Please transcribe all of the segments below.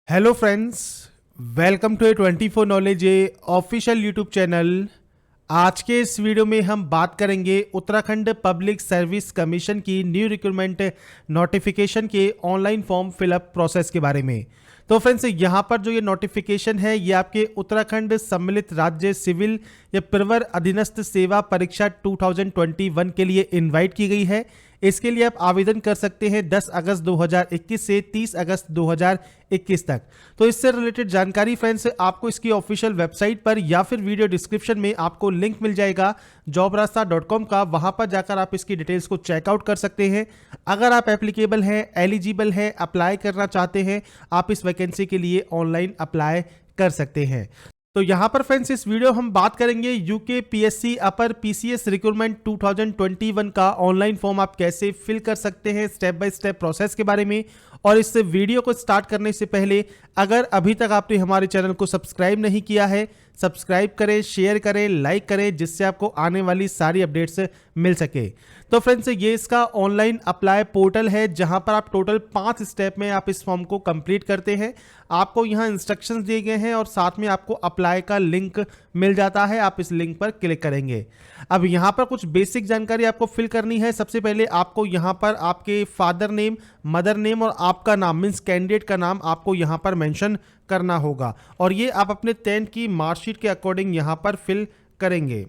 Hello friends, welcome to a 24 knowledge a official YouTube channel. आज के इस video में हम बात करेंगे उत्तराखंड पब्लिक सर्विस कमीशन की न्यू रिक्रूटमेंट नोटिफिकेशन के ऑनलाइन फॉर्म फिलअप प्रोसेस के बारे में। तो फ्रेंड्स, यहाँ पर जो ये नोटिफिकेशन है ये आपके उत्तराखंड सम्मिलित राज्य सिविल या प्रवर अधीनस्थ सेवा परीक्षा 2021 के लिए इनवाइट की गई है। इसके लिए आप आवेदन कर सकते हैं 10 अगस्त 2021 से 30 अगस्त 2021 तक। तो इससे रिलेटेड जानकारी फ्रेंड्स आपको इसकी ऑफिशियल वेबसाइट पर या फिर वीडियो डिस्क्रिप्शन में आपको लिंक मिल जाएगा jobrasta.com का। वहां पर जाकर आप इसकी डिटेल्स को चेकआउट कर सकते हैं। अगर आप एप्लीकेबल हैं, एलिजिबल हैं, अप्लाई करना चाहते हैं, आप इस वैकेंसी के लिए ऑनलाइन अप्लाई कर सकते हैं। तो यहां पर फ्रेंड्स इस वीडियो हम बात करेंगे UK PSC upper PCS recruitment 2021 का ऑनलाइन फॉर्म आप कैसे फिल कर सकते हैं, स्टेप बाय स्टेप प्रोसेस के बारे में। और इस वीडियो को स्टार्ट करने से पहले अगर अभी तक आपने हमारे चैनल को सब्सक्राइब नहीं किया है, सब्सक्राइब करें, शेयर करें, लाइक करें, जिससे आपको आने वाली सारी अपडेट्स मिल सके। तो फ्रेंड्स ये इसका ऑनलाइन अप्लाई पोर्टल है जहां पर आप टोटल 5 स्टेप में आप इस फॉर्म को कंप्लीट करते हैं। आपको यहां इंस्ट्रक्शंस दिए गए हैं और साथ में आपको अप्लाई का लिंक मिल जाता है। आप इस लिंक पर क्लिक करेंगे। अब यहां पर कुछ बेसिक जानकारी आपको फिल करनी है। सबसे पहले आपको यहां पर आपके फादर नेम, मदर नेम और आपका नाम मीन्स कैंडिडेट का नाम आपको यहां पर मेंशन करना होगा और ये आप अपने 10th की मार्कशीट के अकॉर्डिंग यहां पर फिल करेंगे।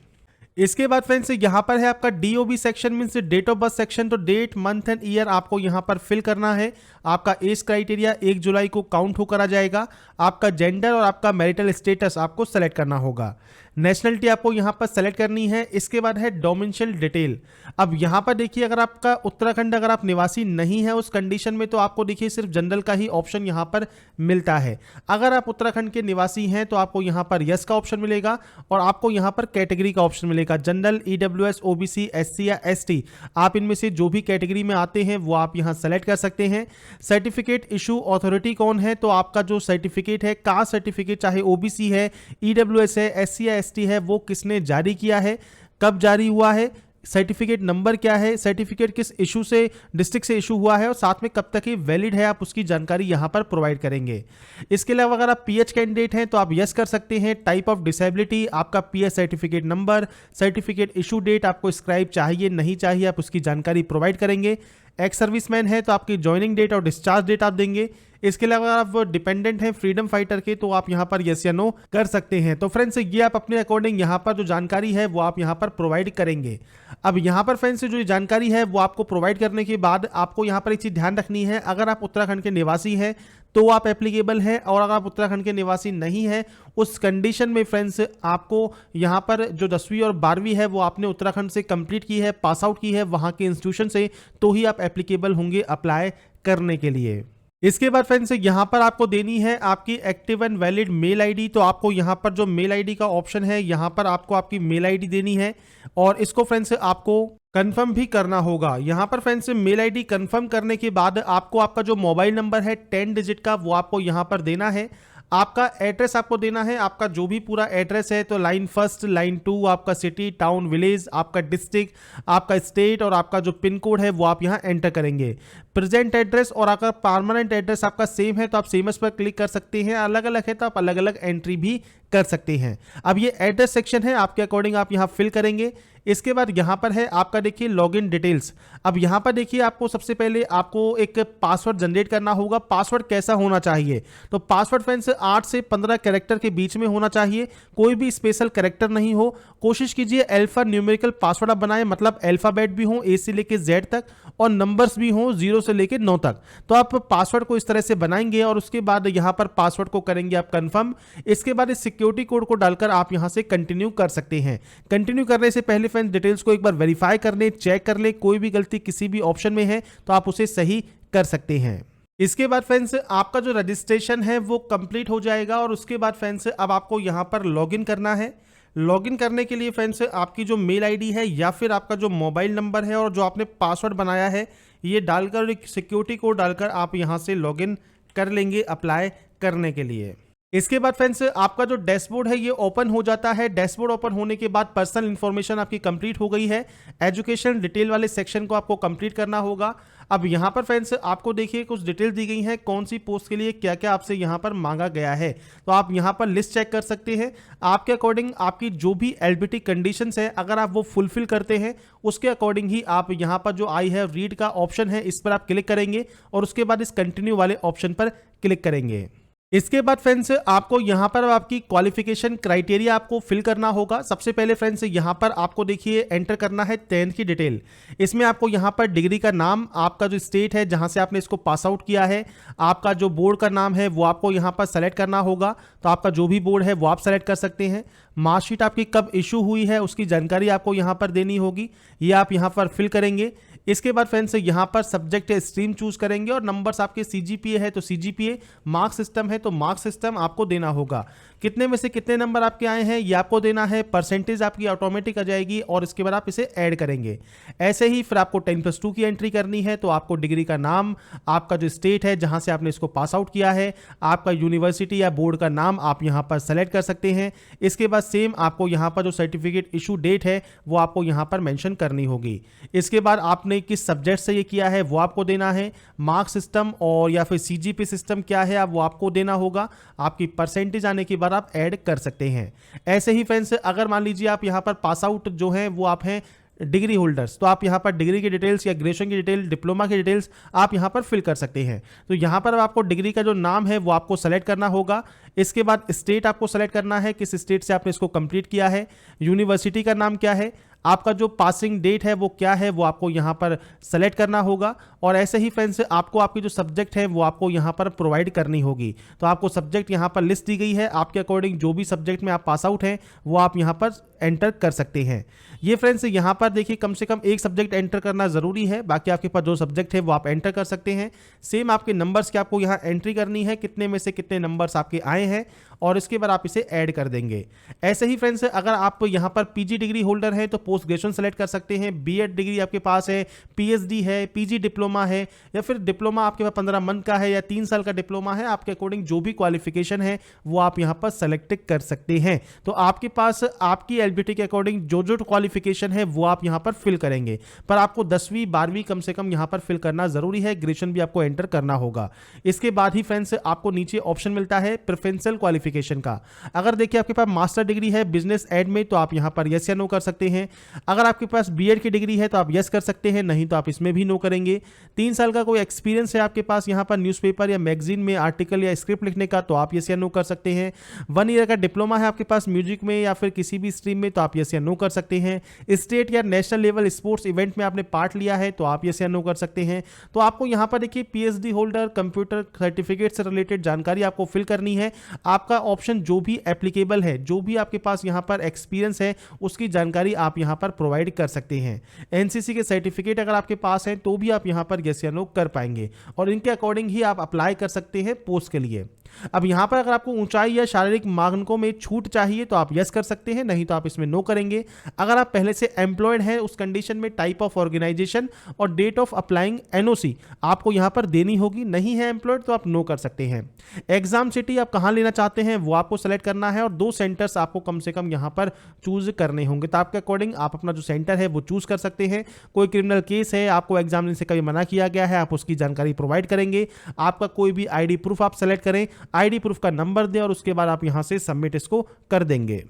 इसके बाद फ्रेंड्स यहाँ पर है आपका DOB section means date of birth section. तो डेट, मंथ एंड ईयर आपको यहाँ पर फिल करना है। आपका एज क्राइटेरिया 1 जुलाई को काउंट होकर आ जाएगा। आपका जेंडर और आपका मैरिटल स्टेटस आपको सेलेक्ट करना होगा। नेशनलिटी आपको यहाँ पर सेलेक्ट करनी है। इसके बाद है डोमिसाइल डिटेल। अब यहाँ पर देखिए अगर आपका उत्तराखंड अगर आप निवासी नहीं है उस कंडीशन में तो आपको देखिए सिर्फ जनरल का ही ऑप्शन यहाँ पर मिलता है। अगर आप उत्तराखंड के निवासी हैं तो आपको यहाँ पर यस का ऑप्शन मिलेगा और आपको यहाँ पर कैटेगरी का ऑप्शन मिलेगा। जनरल, ईडब्ल्यूएस, ओबीसी, एससी या एसटी, आप इनमें से जो भी कैटेगरी में आते हैं वो आप यहाँ सेलेक्ट कर सकते हैं। सर्टिफिकेट इशू अथॉरिटी कौन है, तो आपका जो सर्टिफिकेट है, कास्ट सर्टिफिकेट, चाहे ओबीसी है, ईडब्ल्यूएस है, एससी या एसटी है, वो किसने जारी किया है, कब जारी हुआ है, सर्टिफिकेट नंबर क्या है, सर्टिफिकेट किस इशू से, डिस्ट्रिक्ट से इशू हुआ है और साथ में कब तक ये वैलिड है, आप उसकी जानकारी यहां पर प्रोवाइड करेंगे। इसके अलावा अगर आप पीएच कैंडिडेट हैं तो आप यस कर सकते हैं। टाइप ऑफ डिसेबिलिटी, आपका PH certificate number, certificate issue date, आपको स्क्राइब चाहिए नहीं चाहिए, आप उसकी जानकारी प्रोवाइड करेंगे। एक्स सर्विसमैन है तो आपकी ज्वाइनिंग डेट और डिस्चार्ज डेट आप देंगे। इसके अलावा आप डिपेंडेंट हैं फ्रीडम फाइटर के तो आप यहां पर यस या नो कर सकते हैं। तो फ्रेंड्स ये आप अपने अकॉर्डिंग यहां पर जो जानकारी है वो आप यहां पर प्रोवाइड करेंगे। अब यहां पर फ्रेंड्स जो जानकारी है वो आपको प्रोवाइड करने के बाद आपको यहां पर एक चीज ध्यान रखनी है। अगर आप उत्तराखंड के निवासी हैं तो आप एप्लीकेबल हैं और अगर आप उत्तराखंड के निवासी नहीं है उस कंडीशन में फ्रेंड्स आपको यहां पर जो 10वीं और 12वीं है वो आपने उत्तराखंड से कंप्लीट की है, पास आउट की है वहां के इंस्टीट्यूशन से, तो ही आप एप्लीकेबल होंगे अप्लाई करने के लिए। इसके बाद फ्रेंड्स यहां पर आपको देनी है आपकी active and valid mail ID. तो आपको यहां पर जो मेल आईडी का ऑप्शन है यहां पर आपको आपकी मेल आईडी देनी है और इसको फ्रेंड्स आपको कंफर्म भी करना होगा। यहां पर फ्रेंड्स मेल आईडी कंफर्म करने के बाद आपको आपका जो मोबाइल नंबर है 10 डिजिट का वो आपको यहां पर देना है। आपका एड्रेस आपको देना है, आपका जो भी पूरा एड्रेस है, तो लाइन 1, लाइन 2, आपका सिटी, टाउन, विलेज, आपका डिस्ट्रिक्ट, आपका स्टेट और आपका जो पिन कोड है वो आप यहाँ एंटर करेंगे। प्रेजेंट एड्रेस और अगर परमानेंट एड्रेस आपका सेम है तो आप सेम पर क्लिक कर सकते हैं, अलग अलग है तो आप अलग अलग एंट्री भी कर सकते हैं। अब ये एड्रेस सेक्शन है, आपके अकॉर्डिंग आप यहाँ फिल करेंगे। इसके बाद यहाँ पर है आपका देखिए लॉगिन डिटेल्स। अब यहाँ पर देखिए आपको सबसे पहले आपको एक पासवर्ड जनरेट करना होगा। पासवर्ड कैसा होना चाहिए, तो पासवर्ड फ्रेंड्स 8 से 15 कैरेक्टर के बीच में होना चाहिए, कोई भी स्पेशल कैरेक्टर नहीं हो। कोशिश कीजिए अल्फा न्यूमेरिकल पासवर्ड आप बनाएं, मतलब अल्फाबेट भी हो A से लेके Z तक और नंबर्स भी हो 0 से लेके 9 तक। तो आप पासवर्ड को इस तरह से बनाएंगे और उसके बाद यहाँ पर पासवर्ड को करेंगे आप कंफर्म। इसके बाद इस सिक्योरिटी कोड को डालकर आप यहाँ से कंटिन्यू कर सकते हैं। कंटिन्यू करने से पहले फ्रेंड्स डिटेल्स को एक बार वेरीफाई कर ले, चेक कर ले, कोई भी गलती किसी भी ऑप्शन में है तो आप उसे सही कर सकते हैं। इसके बाद फ्रेंड्स आपका जो रजिस्ट्रेशन है वो कंप्लीट हो जाएगा और उसके बाद फ्रेंड्स अब आपको यहाँ पर लॉगिन करना है। लॉगिन करने के लिए फ्रेंड्स आपकी जो मेल आईडी है या फिर आपका जो मोबाइल नंबर है और जो आपने पासवर्ड बनाया है ये डालकर एक सिक्योरिटी कोड डालकर आप यहाँ से लॉगिन कर लेंगे अप्लाई करने के लिए। इसके बाद फ्रेंड्स आपका जो डैशबोर्ड है ये ओपन हो जाता है। डैशबोर्ड ओपन होने के बाद पर्सनल इंफॉर्मेशन आपकी कंप्लीट हो गई है। एजुकेशन डिटेल वाले सेक्शन को आपको कंप्लीट करना होगा। अब यहाँ पर फ्रेंड्स आपको देखिए कुछ डिटेल दी गई हैं, कौन सी पोस्ट के लिए क्या क्या आपसे यहाँ पर मांगा गया है। तो आप यहाँ पर लिस्ट चेक कर सकते हैं। आपके अकॉर्डिंग आपकी जो भी एलिजिबिलिटी कंडीशंस है, अगर आप वो फुलफिल करते हैं उसके अकॉर्डिंग ही आप यहाँ पर जो आई हैव रीड का ऑप्शन है इस पर आप क्लिक करेंगे और उसके बाद इस कंटिन्यू वाले ऑप्शन पर क्लिक करेंगे। इसके बाद फ्रेंड्स आपको यहां पर आपकी क्वालिफिकेशन क्राइटेरिया आपको फिल करना होगा। सबसे पहले फ्रेंड्स यहां पर आपको देखिए एंटर करना है 10th की डिटेल। इसमें आपको यहां पर डिग्री का नाम, आपका जो स्टेट है जहां से आपने इसको पास आउट किया है, आपका जो बोर्ड का नाम है वो आपको यहां पर सेलेक्ट करना होगा। तो आपका जो भी बोर्ड है वो आप सेलेक्ट कर सकते हैं। मार्कशीट आपकी कब इशू हुई है उसकी जानकारी आपको यहां पर देनी होगी, ये आप यहां पर फिल करेंगे। इसके बाद फ्रेंड्स यहां पर सब्जेक्ट स्ट्रीम चूज करेंगे और नंबर्स आपके सीजीपीए है तो सीजीपीए, मार्क्स सिस्टम है तो मार्क्स सिस्टम आपको देना होगा। कितने में से कितने नंबर आपके आए हैं ये आपको देना है। परसेंटेज आपकी ऑटोमेटिक आ जाएगी और इसके बाद आप इसे ऐड करेंगे। ऐसे ही फिर आपको 10+2 की एंट्री करनी है। तो आपको डिग्री का नाम, आपका जो स्टेट है जहां से आपने इसको पास आउट किया है, आपका यूनिवर्सिटी या बोर्ड का नाम आप यहां पर सेलेक्ट कर सकते हैं। इसके बाद सेम आपको यहां पर जो सर्टिफिकेट इशू डेट है वो आपको यहां पर मेंशन करनी होगी। इसके बाद आपने किस सब्जेक्ट से ये किया है वो आपको देना है। मार्क्स सिस्टम और या फिर सीजीपी सिस्टम क्या है वो आपको देना होगा। आपकी परसेंटेज आने के बाद आप ऐड कर सकते हैं। ऐसे ही फ्रेंड्स अगर मान लीजिए आप यहां पर पास आउट जो है वो आप हैं डिग्री होल्डर्स, तो आप यहां पर डिग्री की डिटेल्स या ग्रेजुएशन की डिटेल, डिप्लोमा की डिटेल्स आप यहां पर फिल कर सकते हैं। तो यहां पर आपको डिग्री का जो नाम है वो आपको सेलेक्ट करना होगा। इसके बाद स्टेट आपको सेलेक्ट करना है, किस स्टेट से आपने इसको कंप्लीट किया है। यूनिवर्सिटी का नाम क्या है, आपका जो पासिंग डेट है वो क्या है वो आपको यहां पर सेलेक्ट करना होगा। और ऐसे ही फ्रेंड्स आपको आपकी जो सब्जेक्ट है वो आपको यहां पर प्रोवाइड करनी होगी। तो आपको सब्जेक्ट यहां पर लिस्ट दी गई है, आपके अकॉर्डिंग जो भी सब्जेक्ट में आप पास आउट हैं वो आप यहां पर एंटर कर सकते हैं। ये फ्रेंड्स यहां पर देखिए कम से कम एक सब्जेक्ट एंटर करना जरूरी है, बाकी आपके पास जो सब्जेक्ट है वो आप एंटर कर सकते हैं। सेम आपके नंबर्स की आपको यहां एंट्री करनी है, कितने में से कितने नंबर्स आपके आए हैं और इसके बाद आप इसे ऐड कर देंगे। ऐसे ही फ्रेंड्स अगर आप यहां पर पीजी डिग्री होल्डर है तो पोस्ट ग्रेजुएशन सेलेक्ट कर सकते हैं। बीएड डिग्री आपके पास है, पीएचडी है, पीजी डिप्लोमा है या फिर डिप्लोमा आपके पास 15 मंथ का है या 3 साल का डिप्लोमा है, आपके अकॉर्डिंग जो भी क्वालिफिकेशन है वो आप यहां पर सेलेक्ट कर सकते हैं। तो आपके पास आपकी एलिजिबिलिटी के अकॉर्डिंग जो जो क्वालिफिकेशन है वो आप यहां पर फिल करेंगे, पर आपको 10वीं 12वीं कम से कम यहां पर फिल करना जरूरी है। ग्रेजुएशन भी आपको एंटर करना होगा। इसके बाद ही फ्रेंड्स आपको नीचे ऑप्शन मिलता है प्रेफरेंशियल क्वालिफिकेशन का। अगर देखिए आपके पास मास्टर डिग्री है बिजनेस एड में तो आप यहां पर यस या नो कर सकते हैं। अगर आपके पास बीएड की डिग्री है तो आप यस कर सकते हैं, नहीं तो आप इसमें भी नो करेंगे। 3 साल का कोई एक्सपीरियंस है आपके पास यहां पर न्यूज़पेपर या मैगजीन में आर्टिकल या स्क्रिप्ट लिखने का तो आप यस या नो कर सकते हैं। 1 ईयर का डिप्लोमा है आपके पास म्यूजिक में या फिर किसी भी स्ट्रीम में तो आप यस या नो कर सकते हैं। स्टेट या नेशनल लेवल स्पोर्ट्स इवेंट में आपने पार्ट लिया है तो आप यस या नो कर सकते हैं। तो आपको यहां पर देखिए पीएचडी होल्डर, कंप्यूटर सर्टिफिकेट से रिलेटेड जानकारी आपको फिल करनी है। आपका ऑप्शन जो भी एप्लीकेबल है, जो भी आपके पास यहां पर एक्सपीरियंस है उसकी जानकारी आप यहां पर प्रोवाइड कर सकते हैं। एनसीसी के सर्टिफिकेट अगर आपके पास है तो भी आप यहां पर यस या नो कर पाएंगे और इनके अकॉर्डिंग ही आप अप्लाई कर सकते हैं पोस्ट के लिए। अब यहां पर अगर आपको ऊंचाई या शारीरिक मानकों में छूट चाहिए तो आप यस कर सकते हैं, नहीं तो आप इसमें नो करेंगे। अगर आप पहले से एम्प्लॉयड हैं उस कंडीशन में टाइप ऑफ ऑर्गेनाइजेशन और डेट ऑफ अप्लाइंग एनओसी आपको यहां पर देनी होगी। नहीं है एम्प्लॉयड तो आप नो कर सकते हैं। एग्जाम सिटी आप कहां लेना चाहते हैं वो आपको सेलेक्ट करना है और 2 सेंटर्स आपको कम से कम यहां पर चूज करने होंगे। तो आपके अकॉर्डिंग आप अपना जो सेंटर है वो चूज कर सकते हैं। कोई क्रिमिनल केस है, आपको एग्जाम देने से कभी मना किया गया है, आप उसकी जानकारी प्रोवाइड करेंगे। आपका कोई भी आईडी प्रूफ आप सेलेक्ट करें, आईडी प्रूफ का नंबर दें और उसके बाद आप यहां से सबमिट इसको कर देंगे।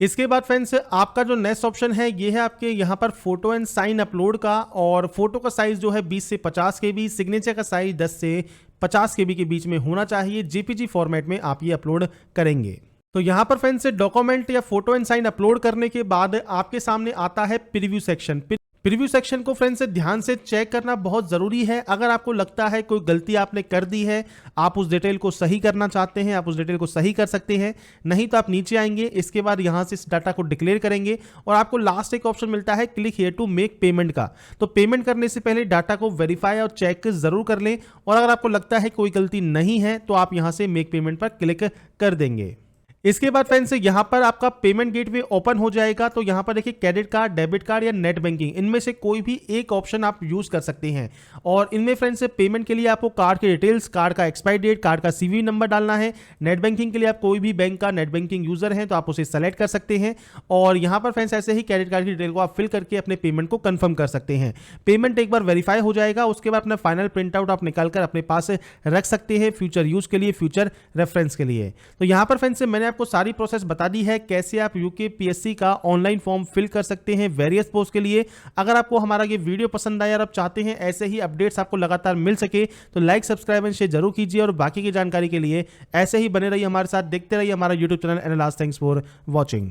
इसके बाद फ्रेंड्स आपका जो नेक्स्ट ऑप्शन है ये है आपके यहां पर फोटो एंड साइन अपलोड का। और फोटो का साइज जो है 20 से 50 KB, सिग्नेचर का साइज 10 से 50 KB के बीच में होना चाहिए। जेपीजी फॉर्मेट में आप ये अपलोड करेंगे। तो यहां पर फ्रेंड्स डॉक्यूमेंट या फोटो एंड साइन अपलोड करने के बाद आपके सामने आता है प्रीव्यू सेक्शन। प्रीव्यू सेक्शन को फ्रेंड्स ध्यान से चेक करना बहुत जरूरी है। अगर आपको लगता है कोई गलती आपने कर दी है, आप उस डिटेल को सही करना चाहते हैं, आप उस डिटेल को सही कर सकते हैं, नहीं तो आप नीचे आएंगे। इसके बाद यहां से इस डाटा को डिक्लेयर करेंगे और आपको लास्ट एक ऑप्शन मिलता है click here to make payment का। तो पेमेंट करने से पहले डाटा को वेरीफाई और चेक जरूर कर लें और अगर आपको लगता है कोई गलती नहीं है तो आप यहां से मेक पेमेंट पर क्लिक कर देंगे। इसके बाद फ्रेंड्स यहाँ पर आपका पेमेंट गेटवे ओपन हो जाएगा। तो यहाँ पर देखिए क्रेडिट कार्ड, डेबिट कार्ड या नेट बैंकिंग, इनमें से कोई भी एक ऑप्शन आप यूज कर सकते हैं। और इनमें फ्रेंड्स पेमेंट के लिए आपको कार्ड की डिटेल्स, कार्ड का एक्सपायरी डेट, कार्ड का सीवी नंबर डालना है। नेट बैंकिंग के लिए आप कोई भी बैंक का नेट बैंकिंग यूजर है तो आप उसे सेलेक्ट कर सकते हैं। और यहाँ पर फ्रेंड्स ऐसे ही क्रेडिट कार्ड की डिटेल को आप फिल करके अपने पेमेंट को कंफर्म कर सकते हैं। पेमेंट एक बार वेरीफाई हो जाएगा, उसके बाद अपना फाइनल प्रिंट आउट आप निकाल कर अपने पास रख सकते हैं फ्यूचर यूज के लिए, फ्यूचर रेफरेंस के लिए। तो यहाँ पर फ्रेंड्स मैंने आपको सारी प्रोसेस बता दी है कैसे आप यूकेपीएससी का ऑनलाइन फॉर्म फिल कर सकते हैं वेरियस पोस्ट के लिए। अगर आपको हमारा ये वीडियो पसंद आया और आप चाहते हैं ऐसे ही अपडेट्स आपको लगातार मिल सके तो लाइक, सब्सक्राइब एंड शेयर जरूर कीजिए। और बाकी की जानकारी के लिए ऐसे ही बने रहिए हमारे साथ, देखते रहिए हमारा यूट्यूब चैनल एनालास्ट। Thanks for watching.